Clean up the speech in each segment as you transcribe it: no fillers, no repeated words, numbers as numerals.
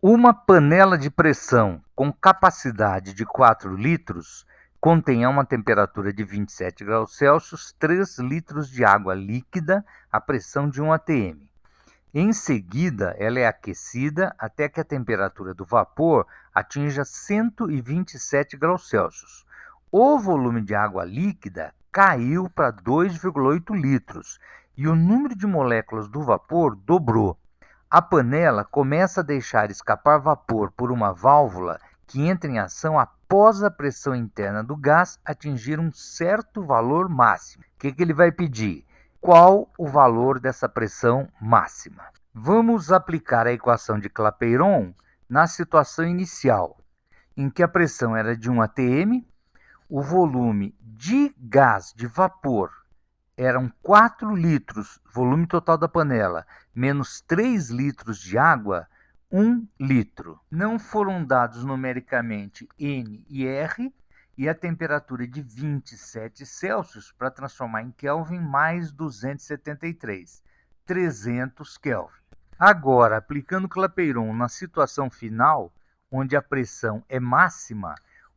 Uma panela de pressão com capacidade de 4 litros contém a uma temperatura de 27 graus Celsius 3 litros de água líquida à pressão de 1 atm. Em seguida, ela é aquecida até que a temperatura do vapor atinja 127 graus Celsius. O volume de água líquida caiu para 2,8 litros e o número de moléculas do vapor dobrou. A panela começa a deixar escapar vapor por uma válvula que entra em ação após a pressão interna do gás atingir um certo valor máximo. O que ele vai pedir? Qual o valor dessa pressão máxima? Vamos aplicar a equação de Clapeyron na situação inicial, em que a pressão era de 1 atm, o volume de gás, de vapor, eram 4 litros, volume total da panela, menos 3 litros de água, 1 litro. Não foram dados numericamente N e R e a temperatura de 27 Celsius para transformar em Kelvin mais 273, 300 Kelvin. Agora, aplicando Clapeyron na situação final, onde a pressão é máxima,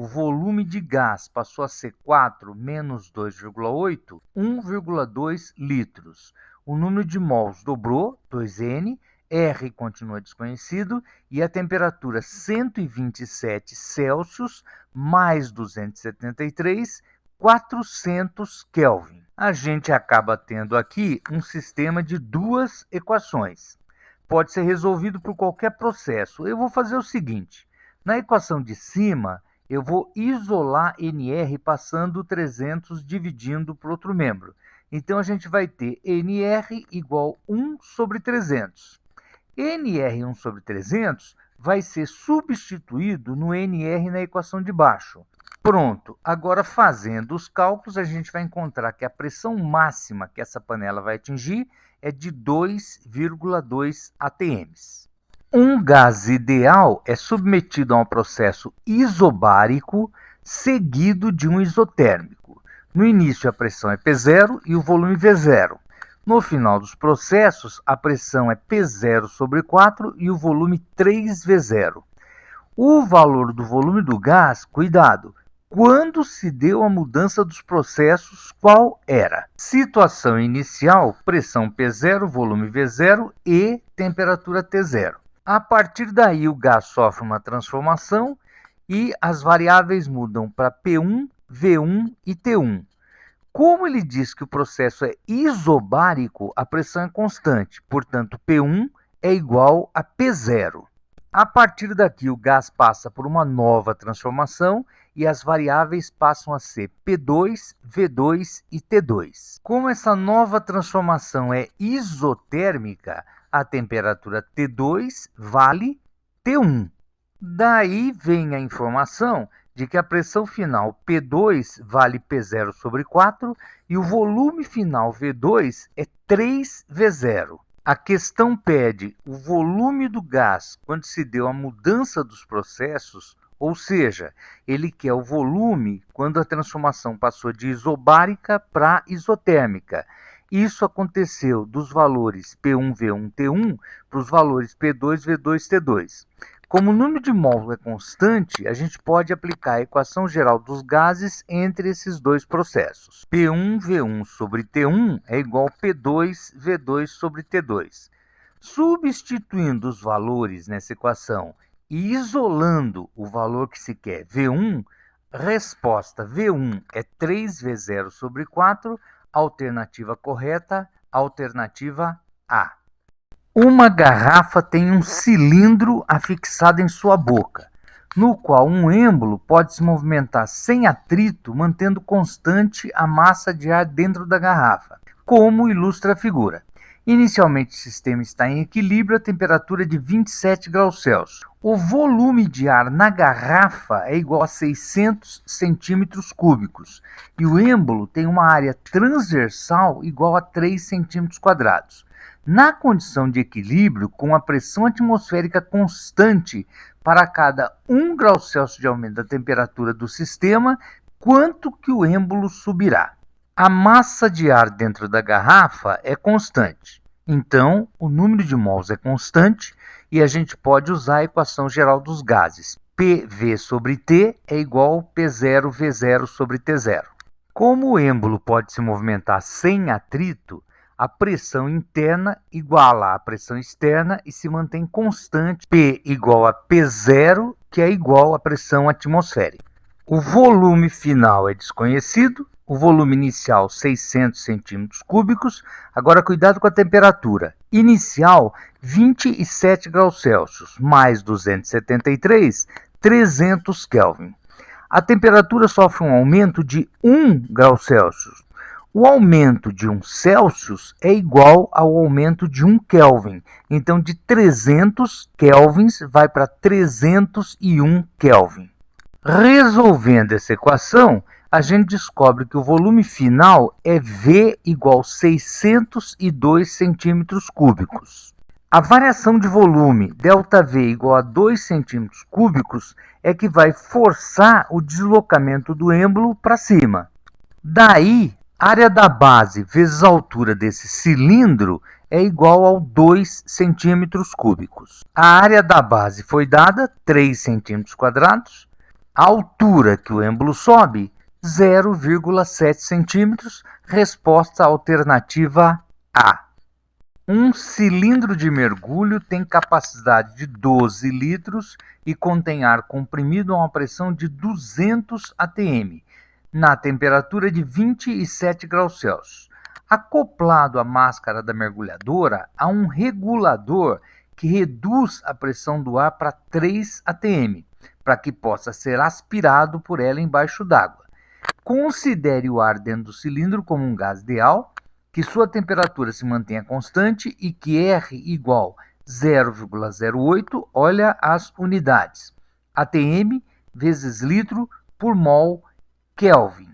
o volume de gás passou a ser 4 menos 2,8, 1,2 litros. O número de mols dobrou, 2N, R continua desconhecido, e a temperatura 127 Celsius mais 273, 400 Kelvin. A gente acaba tendo aqui um sistema de duas equações. Pode ser resolvido por qualquer processo. Eu vou fazer o seguinte, na equação de cima, eu vou isolar NR passando 300 dividindo por outro membro. Então, a gente vai ter NR igual 1 sobre 300. NR 1 sobre 300 vai ser substituído no NR na equação de baixo. Pronto, agora fazendo os cálculos, a gente vai encontrar que a pressão máxima que essa panela vai atingir é de 2,2 atms. Um gás ideal é submetido a um processo isobárico seguido de um isotérmico. No início, a pressão é P0 e o volume V0. No final dos processos, a pressão é P0 sobre 4 e o volume 3V0. O valor do volume do gás, cuidado, quando se deu a mudança dos processos, qual era? Situação inicial, pressão P0, volume V0 e temperatura T0. A partir daí, o gás sofre uma transformação e as variáveis mudam para P1, V1 e T1. Como ele diz que o processo é isobárico, a pressão é constante, portanto, P1 é igual a P0. A partir daqui, o gás passa por uma nova transformação e as variáveis passam a ser P2, V2 e T2. Como essa nova transformação é isotérmica, a temperatura T2 vale T1. Daí vem a informação de que a pressão final P2 vale P0 sobre 4 e o volume final V2 é 3V0. A questão pede o volume do gás quando se deu a mudança dos processos, ou seja, ele quer o volume quando a transformação passou de isobárica para isotérmica. Isso aconteceu dos valores P1, V1, T1 para os valores P2, V2, T2. Como o número de mols é constante, a gente pode aplicar a equação geral dos gases entre esses dois processos. P1, V1 sobre T1 é igual a P2, V2 sobre T2. Substituindo os valores nessa equação e isolando o valor que se quer, V1, resposta V1 é 3V0 sobre 4, alternativa correta, alternativa A. Uma garrafa tem um cilindro afixado em sua boca, no qual um êmbolo pode se movimentar sem atrito, mantendo constante a massa de ar dentro da garrafa, como ilustra a figura. Inicialmente, o sistema está em equilíbrio a temperatura de 27 graus Celsius. O volume de ar na garrafa é igual a 600 centímetros cúbicos e o êmbolo tem uma área transversal igual a 3 centímetros quadrados. Na condição de equilíbrio, com a pressão atmosférica constante para cada 1 grau Celsius de aumento da temperatura do sistema, quanto que o êmbolo subirá? A massa de ar dentro da garrafa é constante, então o número de mols é constante e a gente pode usar a equação geral dos gases. PV sobre T é igual a P0V0 sobre T0. Como o êmbolo pode se movimentar sem atrito, a pressão interna iguala a pressão externa e se mantém constante, P igual a P0, que é igual à pressão atmosférica. O volume final é desconhecido, o volume inicial 600 centímetros cúbicos. Agora cuidado com a temperatura. Inicial 27 graus Celsius, mais 273, 300 Kelvin. A temperatura sofre um aumento de 1 grau Celsius. O aumento de 1 Celsius é igual ao aumento de 1 Kelvin. Então, de 300 Kelvins vai para 301 Kelvin. Resolvendo essa equação, a gente descobre que o volume final é V igual a 602 centímetros cúbicos. A variação de volume ΔV igual a 2 centímetros cúbicos é que vai forçar o deslocamento do êmbolo para cima. Daí, a área da base vezes a altura desse cilindro é igual a 2 centímetros cúbicos. A área da base foi dada 3 centímetros quadrados. A altura que o êmbolo sobe, 0,7 centímetros, resposta alternativa A. Um cilindro de mergulho tem capacidade de 12 litros e contém ar comprimido a uma pressão de 200 atm, na temperatura de 27 graus Celsius. Acoplado à máscara da mergulhadora, há um regulador que reduz a pressão do ar para 3 atm, para que possa ser aspirado por ela embaixo d'água. Considere o ar dentro do cilindro como um gás ideal, que sua temperatura se mantenha constante e que R igual 0,08, olha as unidades, atm vezes litro por mol Kelvin.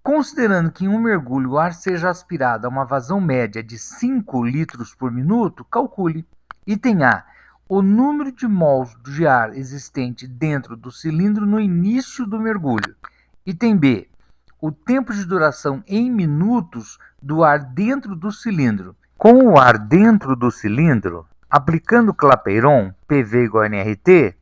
Considerando que em um mergulho o ar seja aspirado a uma vazão média de 5 litros por minuto, calcule. Item A. O número de mols de ar existente dentro do cilindro no início do mergulho. Item B. O tempo de duração em minutos do ar dentro do cilindro. Com o ar dentro do cilindro, aplicando Clapeyron, PV igual a nRT,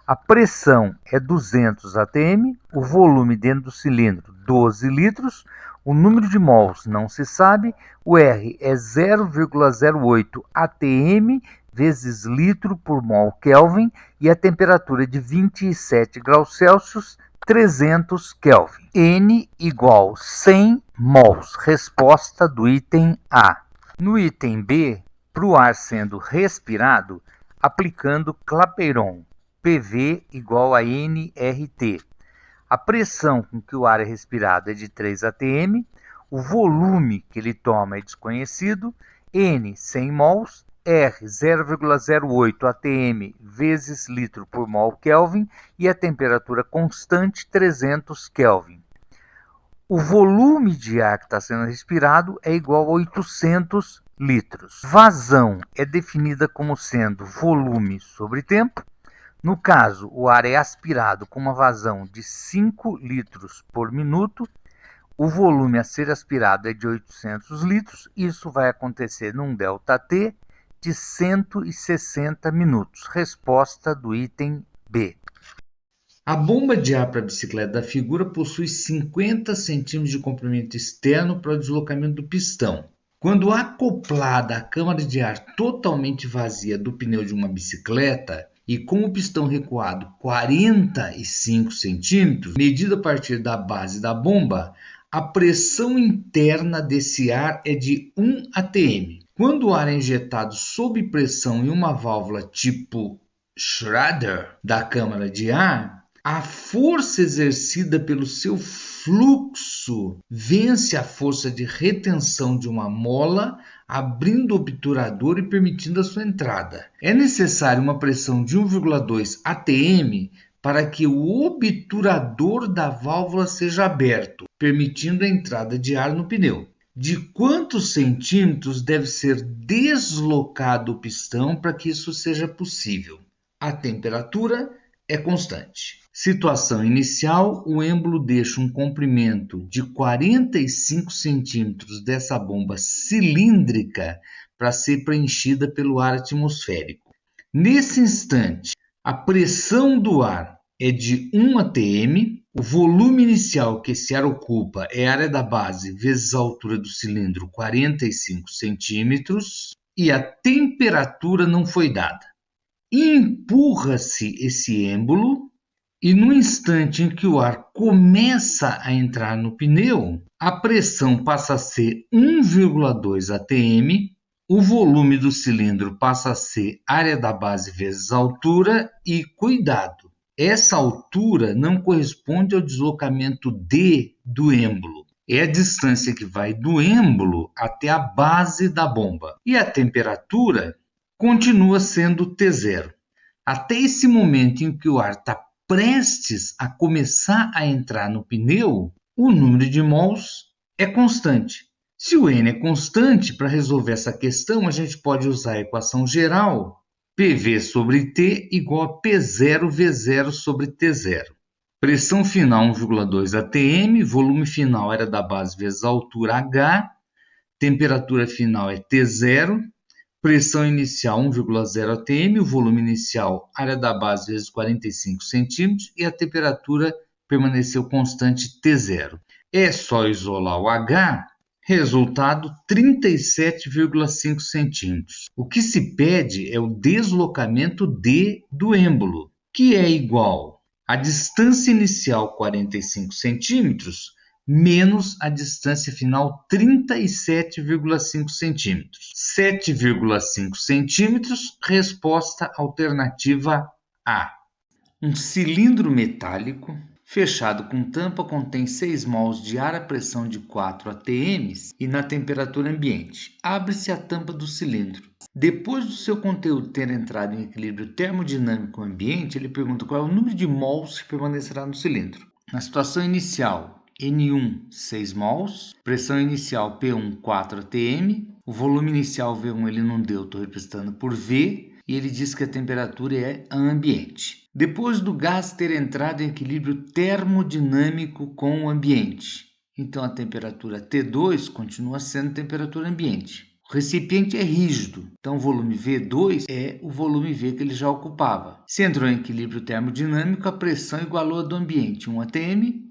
a pressão é 200 atm, o volume dentro do cilindro 12 litros, o número de mols não se sabe, o R é 0,08 atm vezes litro por mol Kelvin e a temperatura é de 27 graus Celsius, 300 Kelvin. N igual 100 mols, resposta do item A. No item B, para o ar sendo respirado, aplicando Clapeyron, PV igual a nRT. A pressão com que o ar é respirado é de 3 atm, o volume que ele toma é desconhecido, N 100 mols, R 0,08 atm vezes litro por mol Kelvin e a temperatura constante 300 Kelvin. O volume de ar que está sendo respirado é igual a 800 litros. Vazão é definida como sendo volume sobre tempo. No caso, o ar é aspirado com uma vazão de 5 litros por minuto. O volume a ser aspirado é de 800 litros. Isso vai acontecer num ΔT de 160 minutos. Resposta do item B. A bomba de ar para a bicicleta da figura possui 50 centímetros de comprimento externo para o deslocamento do pistão. Quando acoplada à câmara de ar totalmente vazia do pneu de uma bicicleta e com o pistão recuado 45 centímetros, medida a partir da base da bomba, a pressão interna desse ar é de 1 atm. Quando o ar é injetado sob pressão em uma válvula tipo Schrader da câmara de ar, a força exercida pelo seu fluxo vence a força de retenção de uma mola, abrindo o obturador e permitindo a sua entrada. É necessária uma pressão de 1,2 atm para que o obturador da válvula seja aberto, permitindo a entrada de ar no pneu. De quantos centímetros deve ser deslocado o pistão para que isso seja possível? A temperatura é constante. Situação inicial, o êmbolo deixa um comprimento de 45 centímetros dessa bomba cilíndrica para ser preenchida pelo ar atmosférico. Nesse instante, a pressão do ar é de 1 atm, o volume inicial que esse ar ocupa é a área da base vezes a altura do cilindro, 45 centímetros, e a temperatura não foi dada. Empurra-se esse êmbolo e no instante em que o ar começa a entrar no pneu, a pressão passa a ser 1,2 atm, o volume do cilindro passa a ser área da base vezes a altura e, cuidado, essa altura não corresponde ao deslocamento D do êmbolo. É a distância que vai do êmbolo até a base da bomba. E a temperatura continua sendo T0. Até esse momento em que o ar está prestes a começar a entrar no pneu, o número de mols é constante. Se o N é constante, para resolver essa questão, a gente pode usar a equação geral PV sobre T igual a P0 V0 sobre T0. Pressão final 1,2 atm, volume final área da base vezes a altura H, temperatura final é T0, pressão inicial 1,0 atm, o volume inicial área da base vezes 45 centímetros e a temperatura permaneceu constante T0. É só isolar o H. Resultado, 37,5 centímetros. O que se pede é o deslocamento D do êmbolo, que é igual à distância inicial, 45 centímetros, menos a distância final, 37,5 centímetros. 7,5 centímetros, resposta alternativa A. Um cilindro metálico fechado com tampa contém 6 mols de ar a pressão de 4 atm e na temperatura ambiente. Abre-se a tampa do cilindro. Depois do seu conteúdo ter entrado em equilíbrio termodinâmico com o ambiente, ele pergunta qual é o número de mols que permanecerá no cilindro. Na situação inicial, N1, 6 mols, pressão inicial P1, 4 atm, o volume inicial V1 ele não deu, estou representando por V, e ele diz que a temperatura é ambiente. Depois do gás ter entrado em equilíbrio termodinâmico com o ambiente, então a temperatura T2 continua sendo temperatura ambiente. O recipiente é rígido, então o volume V2 é o volume V que ele já ocupava. Se entrou em equilíbrio termodinâmico, a pressão igualou a do ambiente, 1 atm,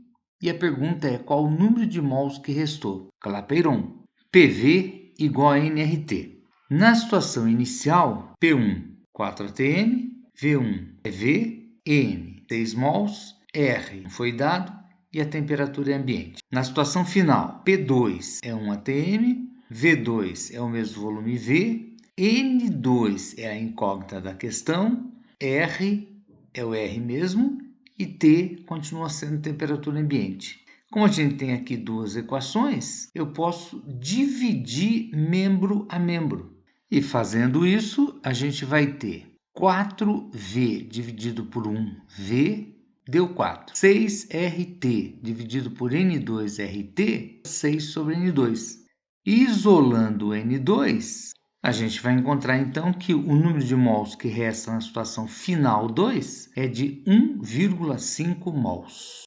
e a pergunta é qual o número de mols que restou. Clapeyron. PV igual a nRT. Na situação inicial, P1, 4 atm, V1 é V, N, 6 mols, R foi dado e a temperatura é ambiente. Na situação final, P2 é 1 atm, V2 é o mesmo volume V, N2 é a incógnita da questão, R é o R mesmo e T continua sendo temperatura ambiente. Como a gente tem aqui duas equações, eu posso dividir membro a membro. E fazendo isso, a gente vai ter 4V dividido por 1V, deu 4. 6RT dividido por N2RT, 6 sobre N2. Isolando o N2, a gente vai encontrar então que o número de mols que resta na situação final 2 é de 1,5 mols.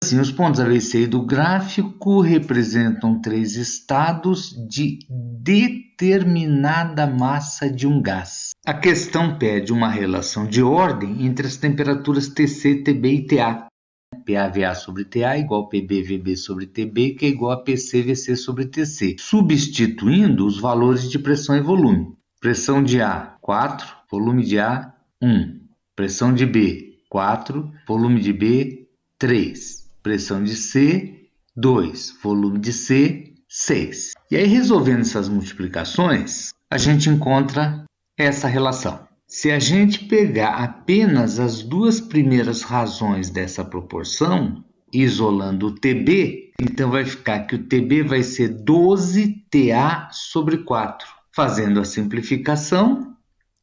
Assim, os pontos ABC do gráfico representam 3 estados de determinada massa de um gás. A questão pede uma relação de ordem entre as temperaturas TC, TB e TA. PAVA sobre TA igual a PBVB sobre TB, que é igual a PCVC sobre TC, substituindo os valores de pressão e volume. Pressão de A, 4, volume de A, 1. Pressão de B, 4, volume de B, 3. Pressão de C, 2. Volume de C, 6. E aí, resolvendo essas multiplicações, a gente encontra essa relação. Se a gente pegar apenas as duas primeiras razões dessa proporção, isolando o TB, então vai ficar que o TB vai ser 12TA sobre 4. Fazendo a simplificação,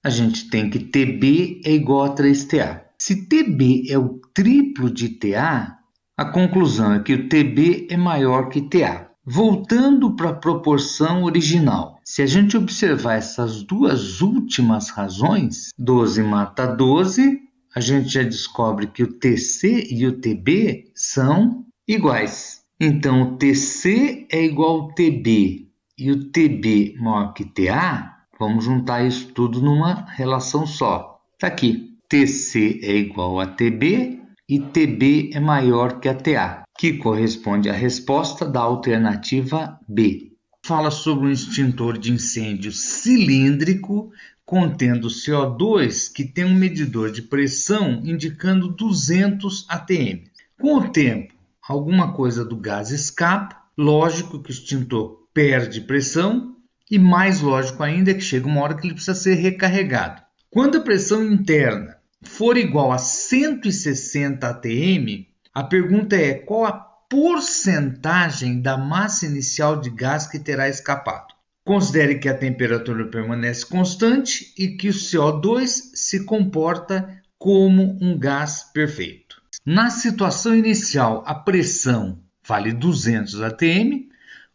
a gente tem que TB é igual a 3TA. Se TB é o triplo de TA, a conclusão é que o TB é maior que TA. Voltando para a proporção original, se a gente observar essas duas últimas razões, 12 mata 12, a gente já descobre que o TC e o TB são iguais. Então, o TC é igual ao TB e o TB maior que TA, vamos juntar isso tudo numa relação só. Está aqui, TC é igual a TB e TB é maior que a TA, que corresponde à resposta da alternativa B. Fala sobre um extintor de incêndio cilíndrico contendo CO2 que tem um medidor de pressão indicando 200 atm. Com o tempo, alguma coisa do gás escapa, lógico que o extintor perde pressão e mais lógico ainda é que chega uma hora que ele precisa ser recarregado. Quando a pressão interna for igual a 160 atm, a pergunta é qual a porcentagem da massa inicial de gás que terá escapado. Considere que a temperatura permanece constante e que o CO2 se comporta como um gás perfeito. Na situação inicial, a pressão vale 200 atm,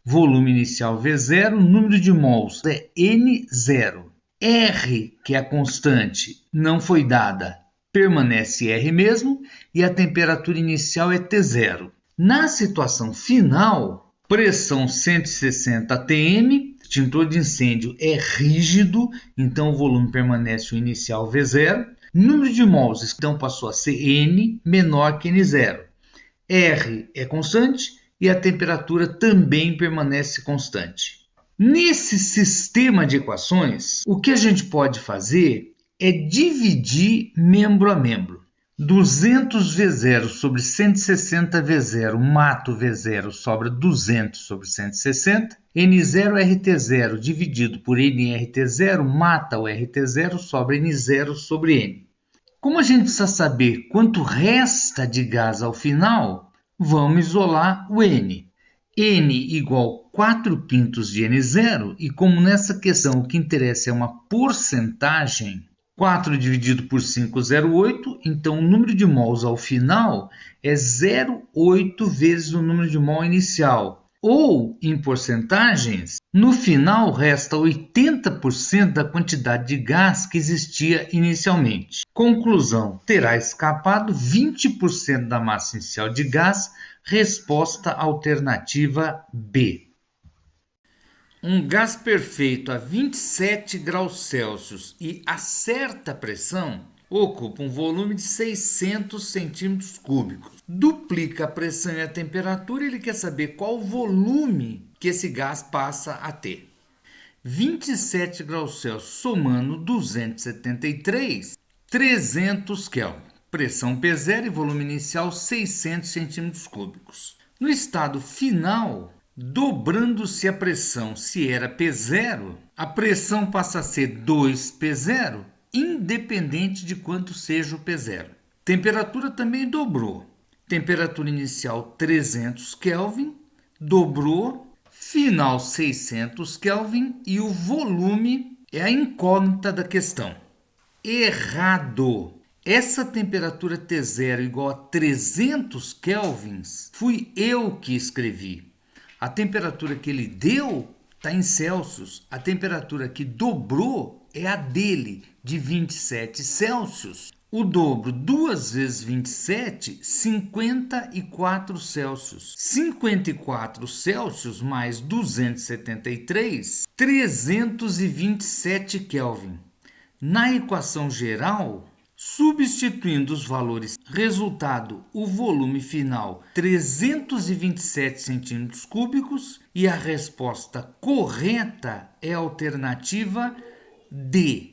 volume inicial V0, número de mols é N0. R, que é a constante, não foi dada, permanece R mesmo, e a temperatura inicial é T0. Na situação final, pressão 160 atm, extintor de incêndio é rígido, então o volume permanece o inicial V0, número de mols então passou a ser N menor que N0. R é constante e a temperatura também permanece constante. Nesse sistema de equações, o que a gente pode fazer é dividir membro a membro. 200V0 sobre 160V0 mata o V0, sobra 200 sobre 160. N0RT0 dividido por NRT0 mata o RT0, sobra N0 sobre N. Como a gente precisa saber quanto resta de gás ao final, vamos isolar o N. N igual 4/5 de N0, e como nessa questão o que interessa é uma porcentagem, 4 dividido por 5, 0,8, então o número de mols ao final é 0,8 vezes o número de mol inicial. Ou, em porcentagens, no final resta 80% da quantidade de gás que existia inicialmente. Conclusão, terá escapado 20% da massa inicial de gás, resposta alternativa B. Um gás perfeito a 27 graus Celsius e a certa pressão ocupa um volume de 600 centímetros cúbicos. Duplica a pressão e a temperatura e ele quer saber qual o volume que esse gás passa a ter. 27 graus Celsius somando 273, 300 Kelvin. Pressão P0 e volume inicial 600 centímetros cúbicos. No estado final, dobrando-se a pressão, se era P0, a pressão passa a ser 2P0, independente de quanto seja o P0. Temperatura também dobrou. Temperatura inicial 300 Kelvin, dobrou, final 600 Kelvin e o volume é a incógnita da questão. Errado! Essa temperatura T0 igual a 300 kelvins fui eu que escrevi. A temperatura que ele deu está em Celsius. A temperatura que dobrou é a dele, de 27 Celsius. O dobro, 2 vezes 27, 54 Celsius. 54 Celsius mais 273, 327 Kelvin. Na equação geral, substituindo os valores, resultado, o volume final 327 centímetros cúbicos e a resposta correta é a alternativa D.